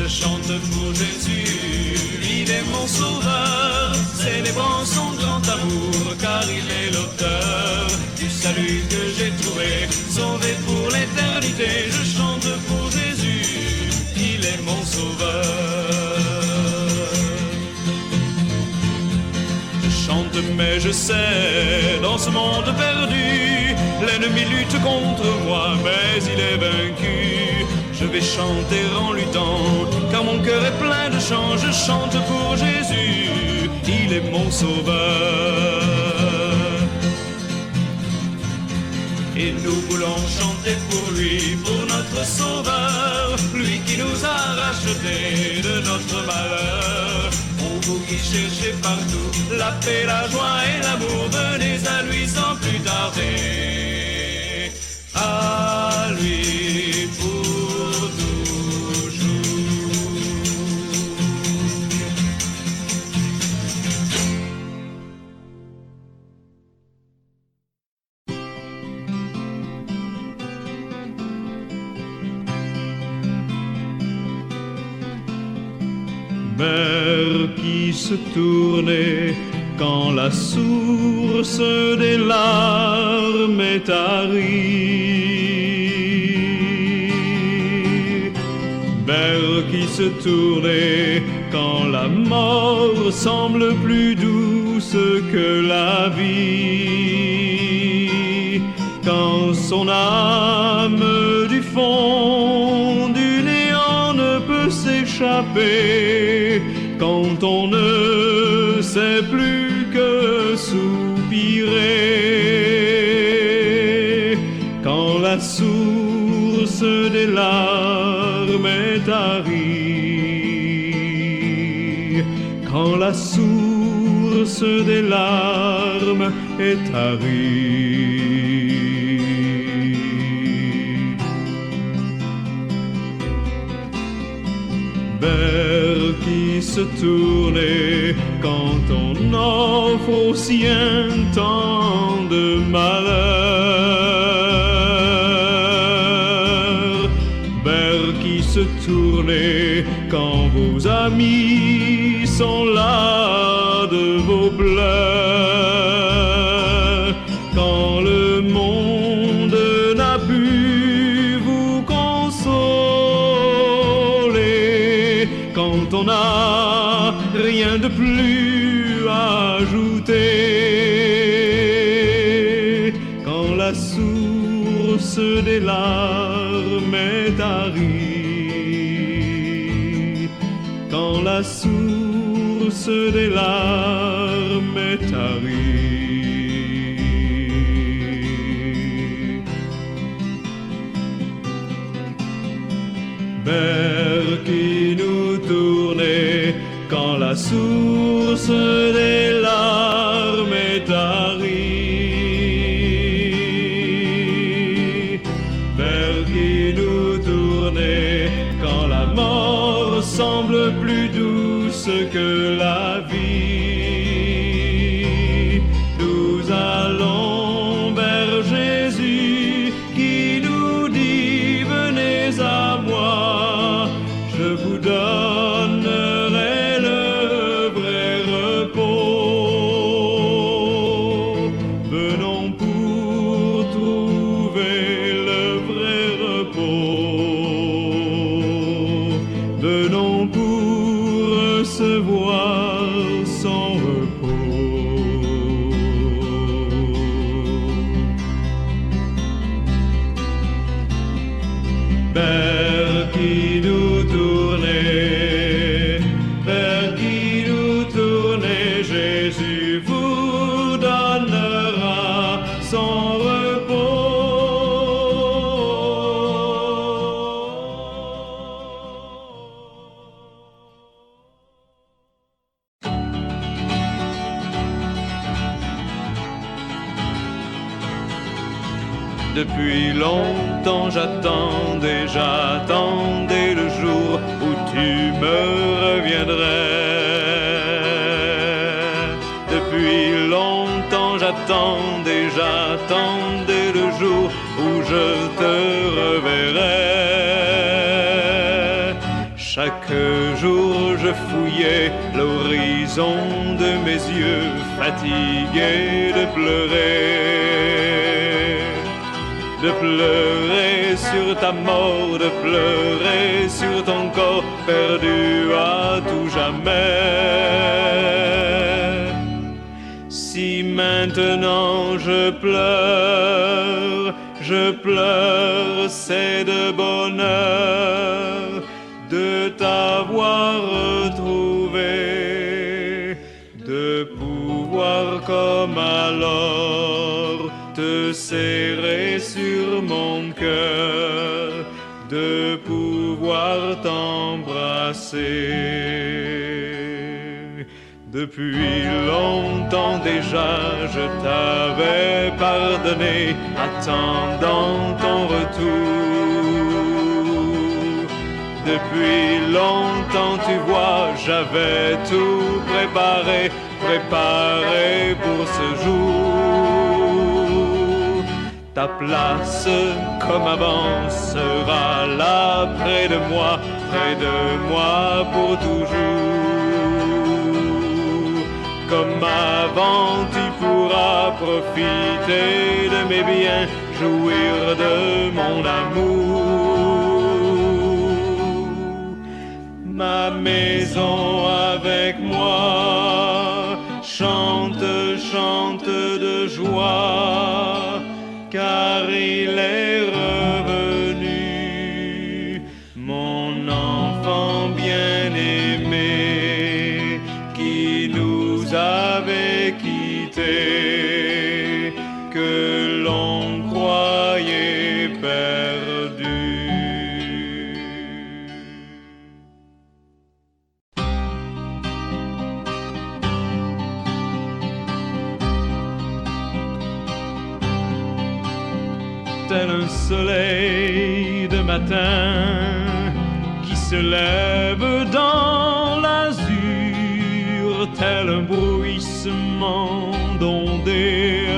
chante pour Jésus, il est mon sauveur, célébrons son grand amour, car il est l'auteur du salut que j'ai trouvé, sauvé pour l'éternité, je chante pour Jésus, il est mon sauveur. Je chante mais je sais, dans ce monde perdu, l'ennemi lutte contre moi, mais il est vaincu. Je vais chanter en luttant, car mon cœur est plein de chants. Je chante pour Jésus, il est mon sauveur. Et nous voulons chanter pour lui, pour notre sauveur, lui qui nous a rachetés de notre malheur. On vous qui cherchez partout la paix, la joie et l'amour, venez à lui sans plus tarder. À lui pour toujours. Mer qui se tournait quand la source des larmes est tarie. Mer qui se tournait quand la mort semble plus douce que la vie. Quand son âme du fond du néant ne peut s'échapper, quand on ne sait plus que soupirer, quand la source des larmes est tarie, quand la source des larmes est tarie. Vers qui se tournait quand on offre aux siens tant de malheur. Vers qui se tournait quand vos amis sont là de vos pleurs. Quand le monde n'a pu vous consoler, quand on n'a rien de plus à ajouter, quand la source des larmes est tarie, quand la source des larmes est tarie. Vers qui nous tournait quand la source des larmes est tarie. Vers qui nous tournait quand la mort semble plus douce que la vie. Nous allons vers Jésus qui nous dit venez à moi, je vous donnerai le vrai repos. Venons pour trouver le vrai repos. Venons pour recevoir son repos. Vers qui nous tournait, vers qui nous tournait, Jésus vous donnera son repos. Depuis longtemps j'attendais le jour où tu me reviendrais. Depuis longtemps j'attendais le jour où je te reverrai. Chaque jour je fouillais l'horizon de mes yeux, fatigué de pleurer sur ta mort, de pleurer sur ton corps perdu à tout jamais. Si maintenant je pleure, c'est de bonheur de t'avoir retrouvé, de pouvoir comme alors te serrer sur mon cœur, de pouvoir t'embrasser. Depuis longtemps déjà je t'avais pardonné, attendant ton retour. Depuis longtemps tu vois, j'avais tout préparé pour ce jour. Ta place comme avant sera là près de moi pour toujours. Comme avant, tu pourras profiter de mes biens, jouir de mon amour. Ma maison avec moi, chante de joie, car il est revenu, mon enfant bien-aimé, qui nous avait quittés, que l'on croyait perdu. Tel un soleil de matin qui se lève dans l'azur, tel un bruissement d'ondées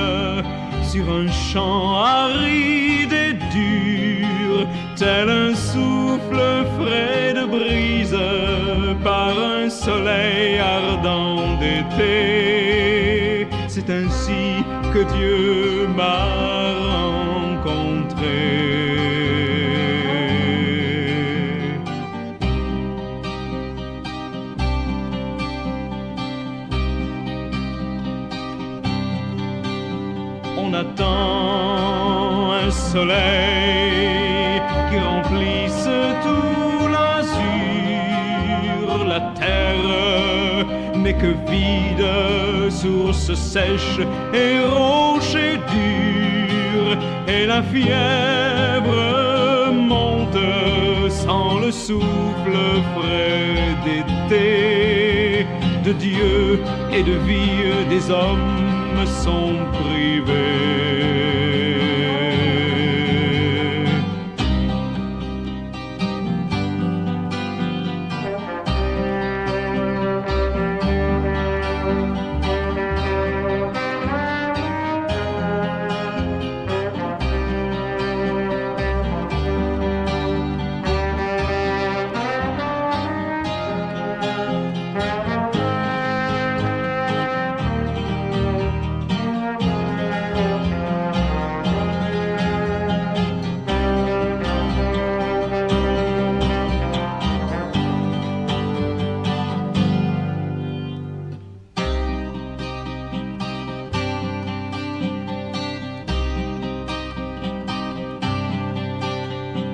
sur un champ aride et dur, tel un souffle frais de brise par un soleil ardent d'été. C'est ainsi que Dieu m'a rencontré. On attend un soleil qui remplisse tout l'azur. La terre n'est que vide, source sèche et rocher dur. Et la fièvre monte sans le souffle frais d'été. De Dieu et de vie des hommes sont privés.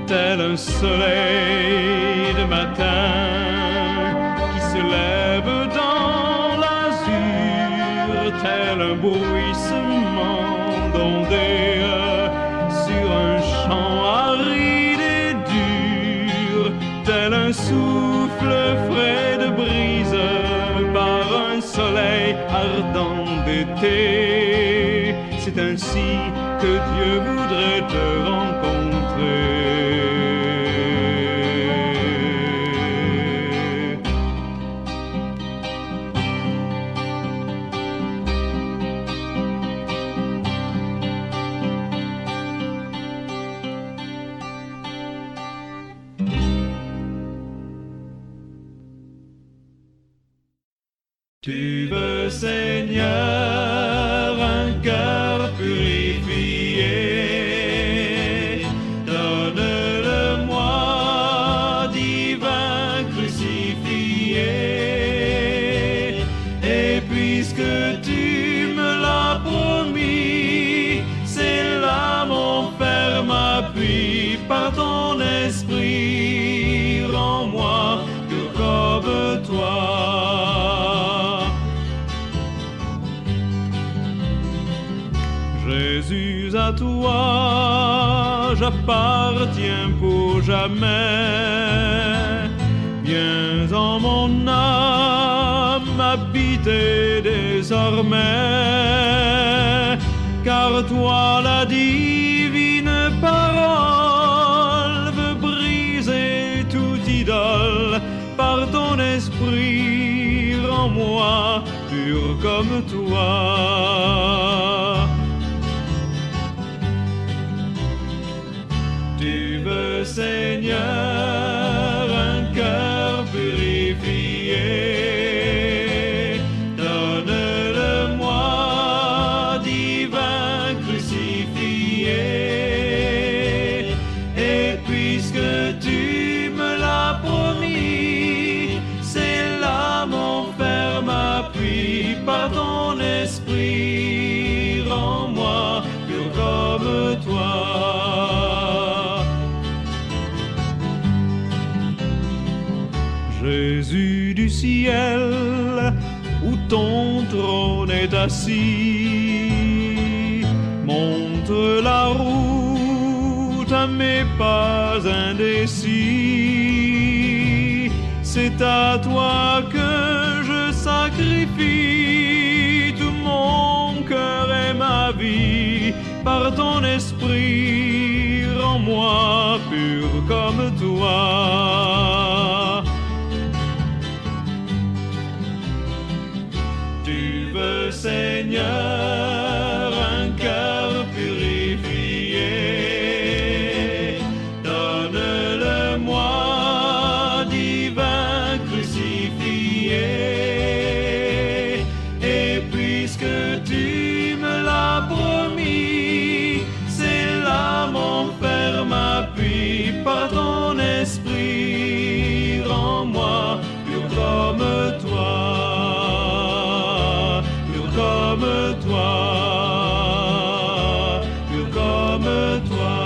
Tel un soleil de matin qui se lève dans l'azur, tel un bruissement d'ondées sur un champ aride et dur, tel un souffle frais de brise par un soleil ardent d'été. C'est ainsi que Dieu voudrait te rencontrer. Tu veux, Seigneur, un cœur purifié. Donne-le-moi, divin crucifié. Et puisque tu me l'as promis, c'est là mon ferme appui. Par ton esprit, rends-moi pur comme toi. Jésus, à toi j'appartiens pour jamais. Viens en mon âme habiter désormais, car toi la divine parole veut briser toute idole. Par ton esprit, rends-moi pur comme toi. Tu veux, Seigneur, un cœur purifié. Donne-le-moi, divin crucifié. Et puisque tu me l'as promis, c'est là mon ferme appui. Par ton esprit, rends-moi pur comme toi. Jésus du ciel, où ton trône est assis, montre la route à mes pas indécis. C'est à toi que je sacrifie tout mon cœur et ma vie. Par ton esprit, rends-moi pur comme toi. Tu veux, Seigneur, un cœur purifié. Donne-le-moi, divin crucifié. Et puisque tu me l'as promis, c'est là mon ferme appui. Par ton esprit, rends-moi pur comme toi. Comme toi, pur comme toi.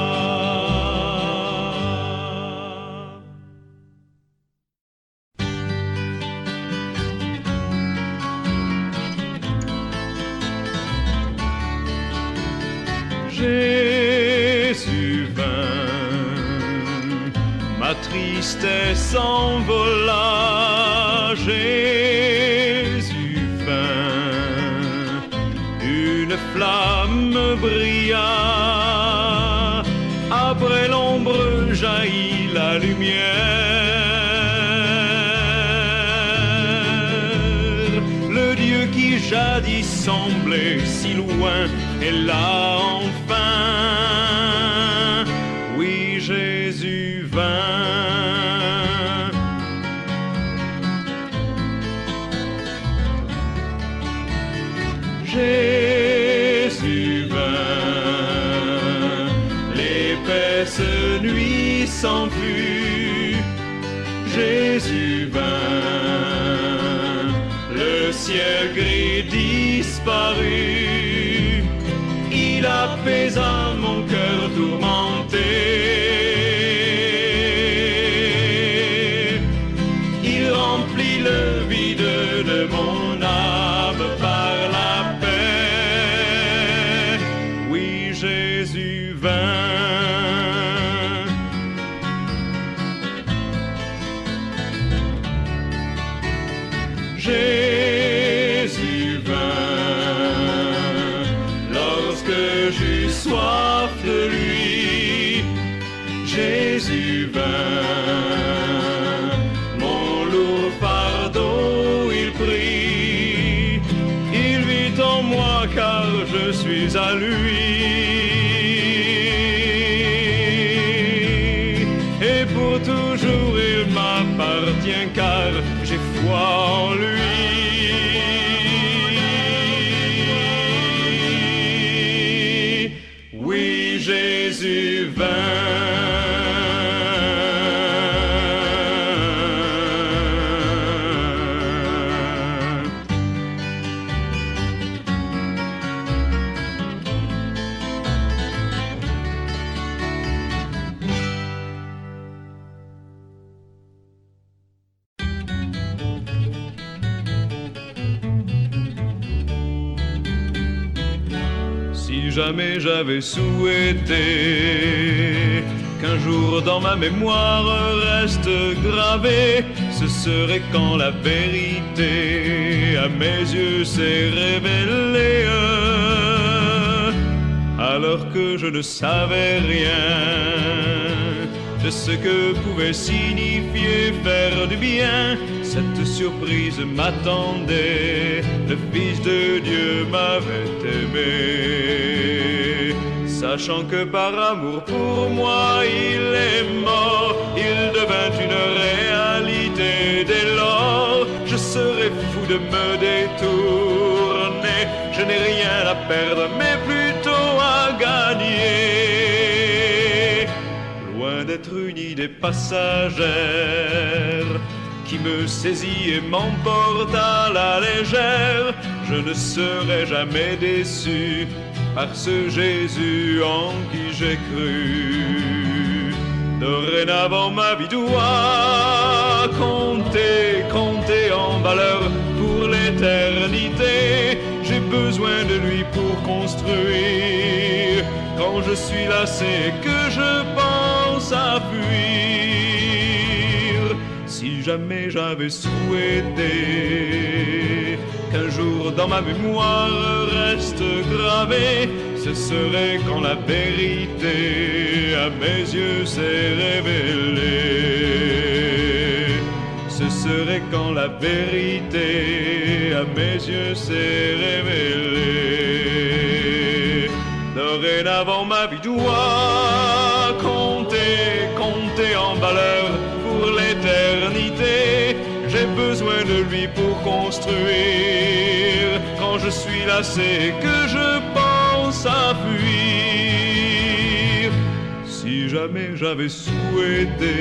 Jésus vint, ma tristesse s'envola. Jésus vint, une flamme brilla. Après l'ombre jaillit la lumière. Le Dieu qui jadis semblait si loin est là enfin. Oui, Jésus vint. Jésus vint, l'épaisse nuit s'enfuit. Jésus vint, le ciel gris disparut. Il apaisa mon cœur tourmenté. Il remplit le vide de mon âme par la paix. Oui, Jésus vint. Jésus vint. Lorsque j'eus soif de lui, Jésus vint. Mon lourd fardeau il prit. Il vit en moi car je suis à lui. Et pour toujours il m'appartient car j'ai foi en lui. puis Jésus vint. Si jamais j'avais souhaité qu'un jour dans ma mémoire reste gravé, ce serait quand la vérité à mes yeux s'est révélée, alors que je ne savais rien de ce que pouvait signifier faire du bien. Cette surprise m'attendait, le Fils de Dieu m'avait aimé. Sachant que par amour pour moi il est mort, il devint une réalité dès lors. Je serais fou de me détourner, je n'ai rien à perdre mais plutôt à gagner. Loin d'être une idée passagère qui me saisit et m'emporte à la légère, je ne serai jamais déçu par ce Jésus en qui j'ai cru. Dorénavant ma vie doit compter, compter en valeur pour l'éternité. J'ai besoin de lui pour construire quand je suis lassé et que je pense à fuir. Si jamais j'avais souhaité qu'un jour dans ma mémoire reste gravé, ce serait quand la vérité à mes yeux s'est révélée. Ce serait quand la vérité à mes yeux s'est révélée. Dorénavant ma vie doit compter, compter en valeur pour l'éternité. J'ai besoin de lui pour construire quand je suis lassé et que je pense à fuir. Si jamais j'avais souhaité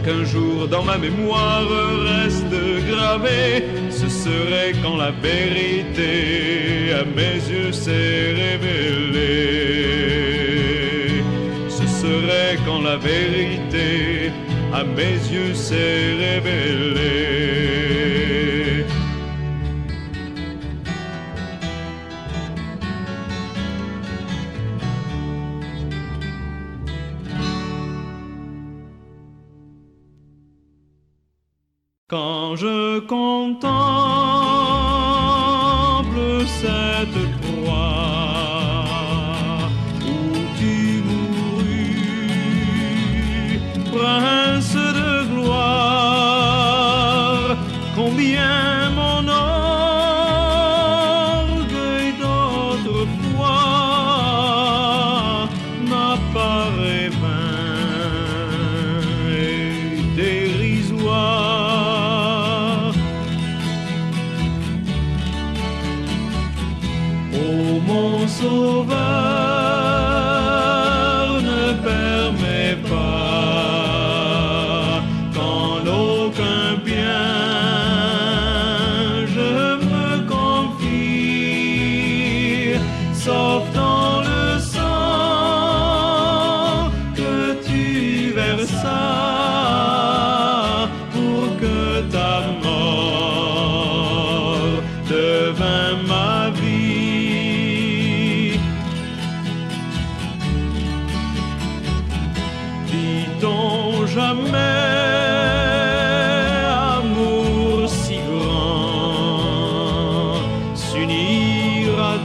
qu'un jour dans ma mémoire reste gravé, ce serait quand la vérité à mes yeux s'est révélée. Ce serait quand la vérité à mes yeux s'est révélée. Quand je contemple cette croix où tu mourus, Prince de gloire, combien mon orgueil d'autrefois m'apparaît vain et dérisoire. Oh mon Sauveur, ne permets pas qu'en aucun bien je me confie, sauf dans le sang que tu versas pour que ta mort devint ma vie. Dit-on jamais amour si grand s'unir à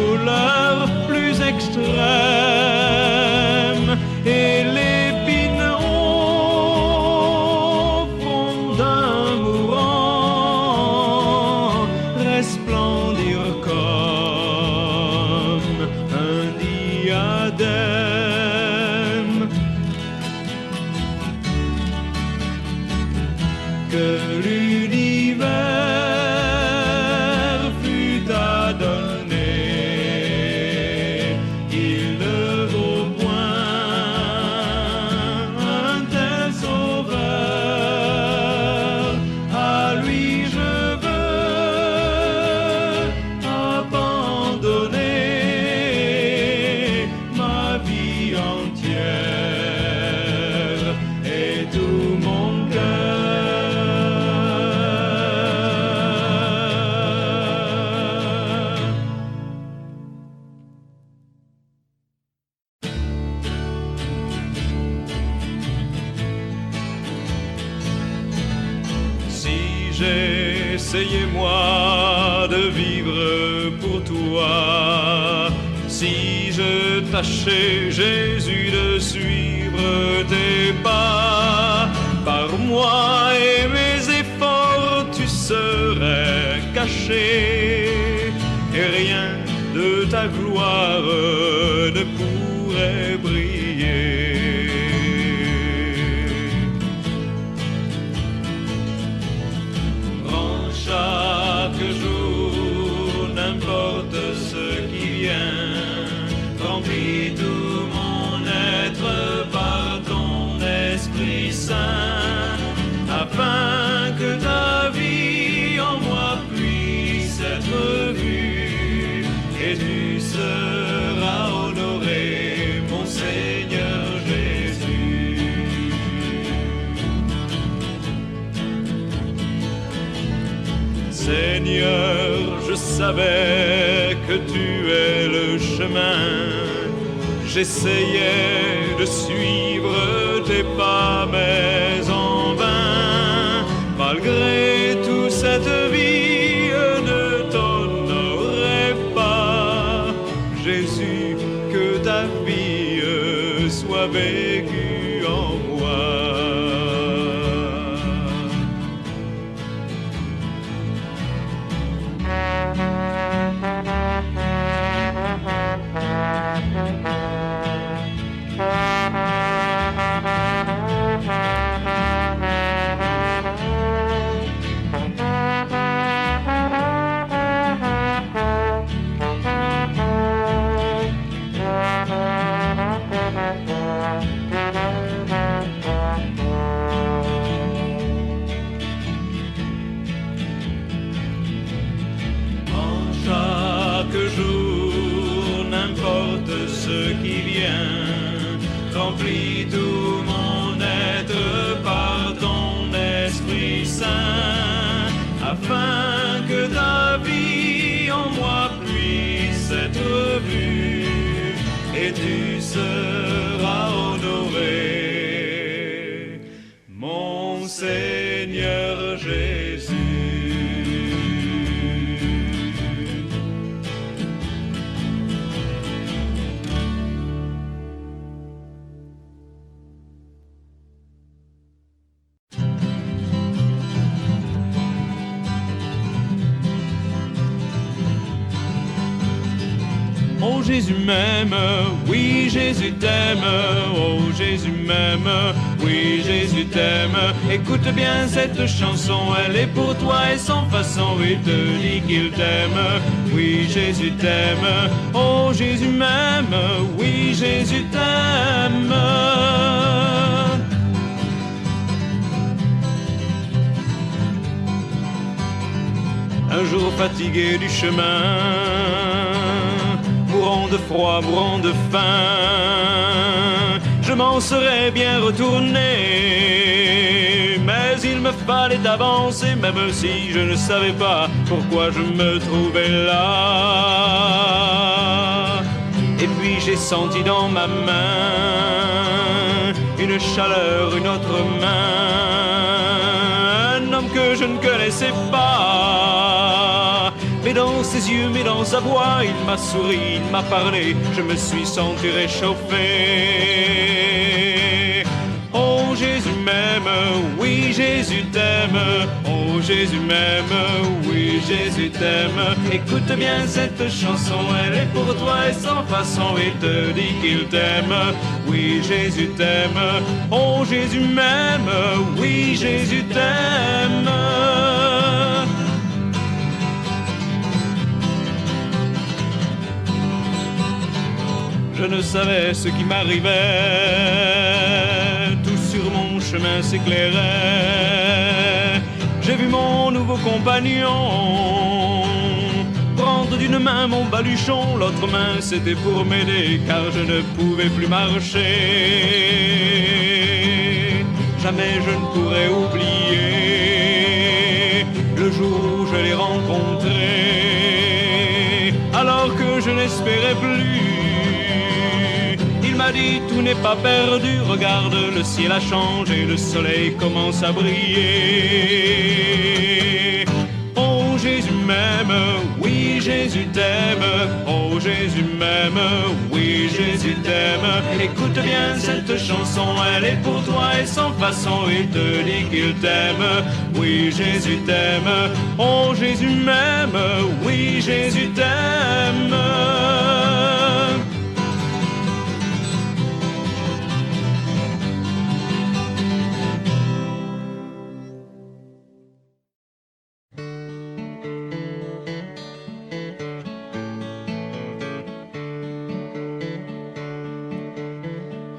douleur plus extrême et l'épine au front d'un mourant resplendir comme un diadème. Que l'univers fut adonné conseillez-moi de vivre pour toi. Si je tâchais, Jésus, de suivre tes pas, par moi et mes efforts tu serais caché, et rien de ta gloire ne pourrait briller. Rends chaque jour, n'importe ce qui vient, remplis tout mon être par ton Esprit Saint, afin que ta vie en moi puisse être vue, et tu seras honoré, mon Seigneur Jésus. Seigneur, je savais que tu es le chemin, j'essayais de suivre tes pas, mais en vain. Malgré toute cette vie ne t'honorait pas. Jésus, que ta vie soit vécue en moi. Remplis tout mon être par ton Esprit Saint, afin que ta vie en moi puisse être vue, et tu seras honoré, mon Seigneur Jésus. Oh Jésus m'aime, oui Jésus t'aime, oh Jésus m'aime, oui Jésus t'aime. Écoute bien cette chanson, elle est pour toi et sans façon, il te dit qu'il t'aime, oui Jésus t'aime, oh Jésus m'aime, oui Jésus t'aime. Un jour fatigué du chemin, mourant de froid, mourant de faim, je m'en serais bien retourné, mais il me fallait avancer, même si je ne savais pas pourquoi je me trouvais là. Et puis j'ai senti dans ma main une chaleur, une autre main, un homme que je ne connaissais pas. Mais dans ses yeux, mais dans sa voix, il m'a souri, il m'a parlé, je me suis senti réchauffé. Oh Jésus m'aime, oui Jésus t'aime, oh Jésus m'aime, oui Jésus t'aime. Écoute bien cette chanson, elle est pour toi et sans façon, il te dit qu'il t'aime, oui Jésus t'aime, oh Jésus m'aime, oui Jésus t'aime. Je ne savais ce qui m'arrivait, tout sur mon chemin s'éclairait. J'ai vu mon nouveau compagnon prendre d'une main mon baluchon, l'autre main c'était pour m'aider car je ne pouvais plus marcher. Jamais je ne pourrai oublier le jour où je l'ai rencontré, alors que je n'espérais plus. Il m'a dit tout n'est pas perdu, regarde le ciel a changé, le soleil commence à briller. Oh m'aime, oui Jésus t'aime, oh Jésus m'aime, oui Jésus t'aime. Écoute bien cette chanson, elle est pour toi et sans façon, il te dit qu'il t'aime, oui Jésus t'aime, oh Jésus m'aime, oui Jésus t'aime.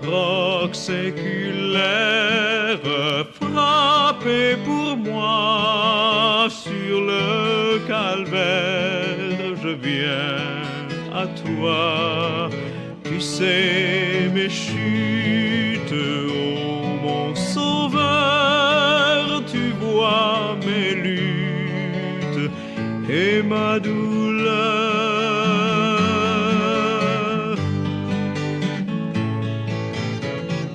Roc séculaire, frappé pour moi sur le calvaire, je viens à toi. Tu sais mes chutes, oh mon sauveur, tu vois mes luttes et ma douleur.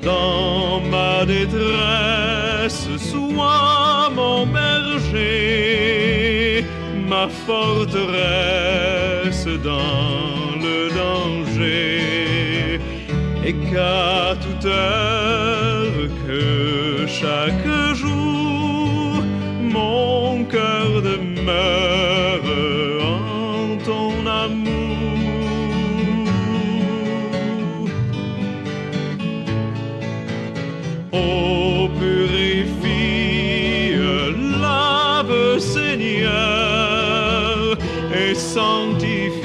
Dans ma détresse, sois mon berger, ma forteresse dans le danger, et qu'à toute heure, que chaque jour, mon cœur demeure en ton amour. Oh, purifie, lave, Seigneur, et sanctifie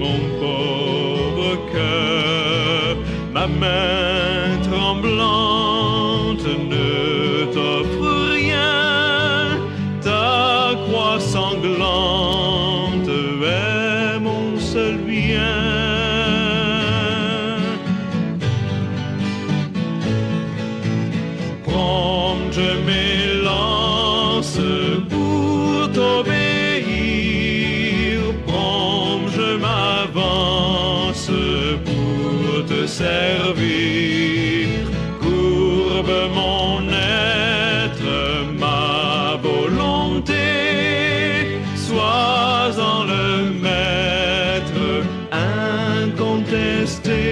mon pauvre cœur. Ma main tremblante ne t'offre rien, ta croix sanglante est mon seul bien. Je m'élance pour t'obéir, prompt je m'avance pour te servir. Courbe mon être, ma volonté, sois en le maître incontesté.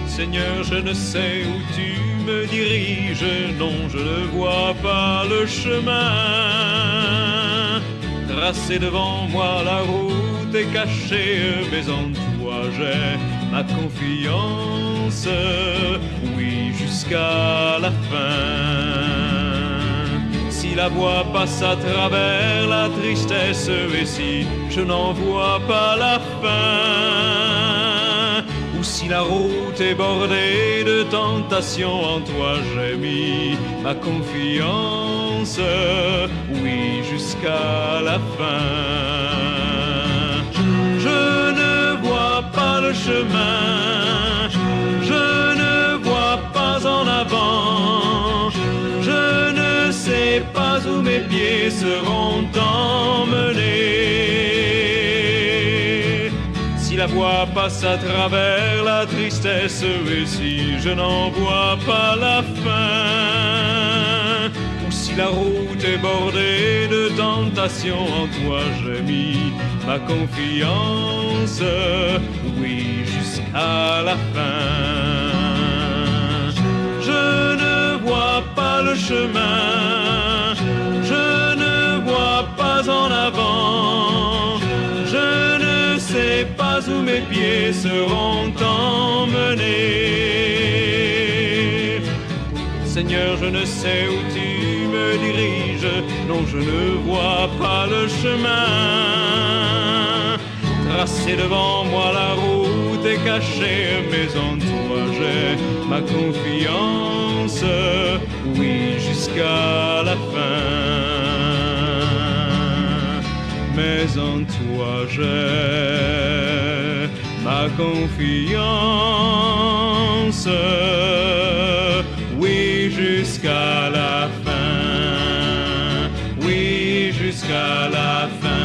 Seigneur, je ne sais où tu me diriges, non, je ne vois pas le chemin. Tracé devant moi, la route est cachée, mais en toi j'ai ma confiance, oui, jusqu'à la fin. Si la voie passe à travers la tristesse, et si je n'en vois pas la fin, ou si la route est bordée de tentations, en toi j'ai mis ma confiance, oui, jusqu'à la fin. Je ne vois pas le chemin, je ne vois pas en avant, je ne sais pas où mes pieds seront emmenés. Si la voie passe à travers la tristesse, et si je n'en vois pas la fin, ou si la route est bordée de tentations, en toi j'ai mis ma confiance, oui, jusqu'à la fin. Je ne vois pas le chemin, je ne vois pas en avant, je ne sais pas où mes pieds seront emmenés. Seigneur, je ne sais où tu me diriges, non, je ne vois pas le chemin. Tracé devant moi, la route est cachée, mais en toi j'ai ma confiance, oui, jusqu'à la fin. Mais en toi j'ai ma confiance, oui, jusqu'à la fin. Oui, jusqu'à la fin.